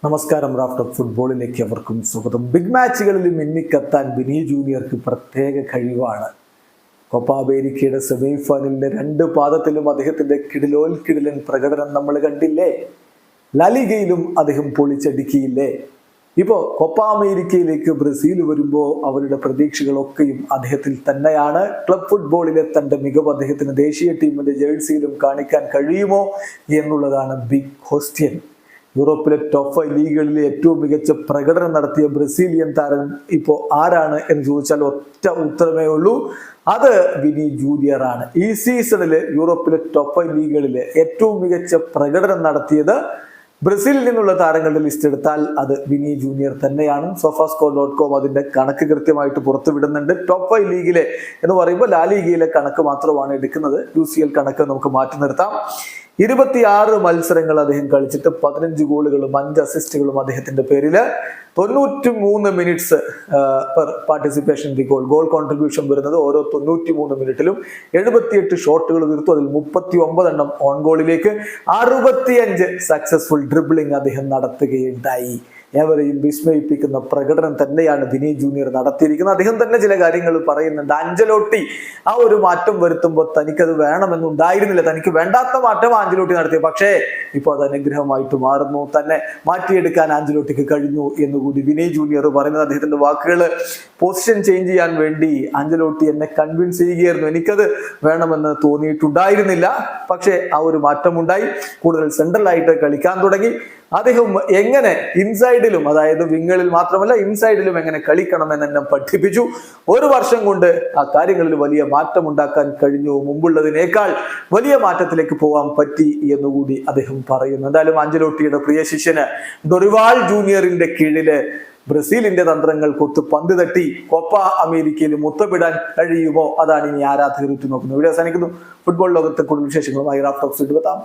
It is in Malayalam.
നമസ്കാരം. റാഫ്റ്റ് ഓഫ് ഫുട്ബോളിലേക്ക് അവർക്കും സ്വാഗതം. ബിഗ് മാച്ചുകളിൽ മിന്നിക്കത്താൻ വിനി ജൂനിയർക്ക് പ്രത്യേക കഴിവാണ്. കോപ്പ അമേരിക്കയുടെ സെമി ഫൈനലിന്റെ 2 പാദത്തിലും അദ്ദേഹത്തിന്റെ കിടിലൻ പ്രകടനം നമ്മൾ കണ്ടില്ലേ. ലാലിഗയിലും അദ്ദേഹം പൊളിച്ചടുക്കിയില്ലേ. ഇപ്പോൾ കോപ്പ അമേരിക്കയിലേക്ക് ബ്രസീൽ വരുമ്പോൾ അവരുടെ പ്രതീക്ഷകളൊക്കെയും അദ്ദേഹത്തിൽ തന്നെയാണ്. ക്ലബ് ഫുട്ബോളിലെ തന്റെ മികവ് അദ്ദേഹത്തിന് ദേശീയ ടീമിന്റെ ജേഴ്സിയിലും കാണിക്കാൻ കഴിയുമോ എന്നുള്ളതാണ് ബിഗ് ക്വസ്റ്റ്യൻ. യൂറോപ്പിലെ ടോപ്പ് 5 ലീഗുകളിലെ ഏറ്റവും മികച്ച പ്രകടനം നടത്തിയ ബ്രസീലിയൻ താരം ഇപ്പോൾ ആരാണ് എന്ന് ചോദിച്ചാൽ ഒറ്റ ഉത്തരമേ ഉള്ളൂ, അത് വിനി ജൂനിയർ ആണ്. ഈ സീസണിൽ യൂറോപ്പിലെ ടോപ്പ് 5 ലീഗുകളിലെ ഏറ്റവും മികച്ച പ്രകടനം നടത്തിയത് ബ്രസീലിൽ നിന്നുള്ള താരങ്ങളുടെ ലിസ്റ്റ് എടുത്താൽ അത് വിനി ജൂനിയർ തന്നെയാണ്. sofascore.com അതിന്റെ കണക്ക് കൃത്യമായിട്ട് പുറത്തുവിടുന്നുണ്ട്. ടോപ്പ് 5 ലീഗിലെ എന്ന് പറയുമ്പോൾ ലാ ലീഗയിലെ കണക്ക് മാത്രമാണ് എടുക്കുന്നത്. UCL കണക്ക് നമുക്ക് മാറ്റി നിർത്താം. 26 മത്സരങ്ങൾ അദ്ദേഹം കളിച്ചിട്ട് 15 ഗോളുകളും 5 അസിസ്റ്റുകളും അദ്ദേഹത്തിന്റെ പേരില്. 93 minutes per participation goal contribution വരുന്നത് ഓരോ 93 മിനിറ്റിലും. 78 ഷോട്ടുകൾ തീർത്തു, അതിൽ 39 എണ്ണം ഓൺ ഗോളിലേക്ക്. 65 സക്സസ്ഫുൾ ഡ്രിബിളിംഗ് അദ്ദേഹം നടത്തുകയുണ്ടായി. ഏവരെയും വിസ്മയിപ്പിക്കുന്ന പ്രകടനം തന്നെയാണ് വിനി ജൂനിയർ നടത്തിയിരിക്കുന്നത്. അദ്ദേഹം തന്നെ ചില കാര്യങ്ങൾ പറയുന്നുണ്ട്. ആഞ്ചലോട്ടി ആ ഒരു മാറ്റം വരുത്തുമ്പോൾ തനിക്കത് വേണമെന്നുണ്ടായിരുന്നില്ല, തനിക്ക് വേണ്ടാത്ത മാറ്റം ആഞ്ചലോട്ടി നടത്തി, പക്ഷേ ഇപ്പോൾ അത് അനുഗ്രഹമായിട്ട് മാറുന്നു, തന്നെ മാറ്റിയെടുക്കാൻ ആഞ്ചലോട്ടിക്ക് കഴിഞ്ഞു എന്നുകൂടി വിനി ജൂനിയർ പറയുന്നത്. അദ്ദേഹത്തിന്റെ വാക്കുകൾ, പൊസിഷൻ ചേഞ്ച് ചെയ്യാൻ വേണ്ടി ആഞ്ചലോട്ടി എന്നെ കൺവിൻസ് ചെയ്യുകയായിരുന്നു, എനിക്കത് വേണമെന്ന് തോന്നിയിട്ടുണ്ടായിരുന്നില്ല, പക്ഷേ ആ ഒരു മാറ്റം ഉണ്ടായി. കൂടുതൽ സെൻട്രലായിട്ട് കളിക്കാൻ തുടങ്ങി. അദ്ദേഹം എങ്ങനെ ഇൻസൈഡിലും, അതായത് വിങ്ങളിൽ മാത്രമല്ല ഇൻസൈഡിലും എങ്ങനെ കളിക്കണമെന്ന് എന്നെ പഠിപ്പിച്ചു. 1 വർഷം കൊണ്ട് ആ കാര്യങ്ങളിൽ വലിയ മാറ്റം ഉണ്ടാക്കാൻ കഴിഞ്ഞു. മുമ്പുള്ളതിനേക്കാൾ വലിയ മാറ്റത്തിലേക്ക് പോകാൻ പറ്റി എന്നുകൂടി അദ്ദേഹം പറയുന്നു. എന്തായാലും ആഞ്ചലോട്ടിയുടെ പ്രിയ ശിഷ്യന് ഡൊറിവാൾ ജൂനിയറിന്റെ കീഴില് ബ്രസീലിന്റെ തന്ത്രങ്ങൾ കൊത്ത് പന്ത് തട്ടി കോപ്പ അമേരിക്കയിൽ മുത്തമിടാൻ കഴിയുമോ? അതാണ് ഇനി ആരാധകർ നോക്കുന്നത്. ഇവിടെ അവസാനിക്കുന്നു. ഫുട്ബോൾ ലോകത്തെ കൂടുതൽ വിശേഷങ്ങളുമായി റാഫ്റ്റ് ഓഫ് ഫുട്ബോൾ എത്താം.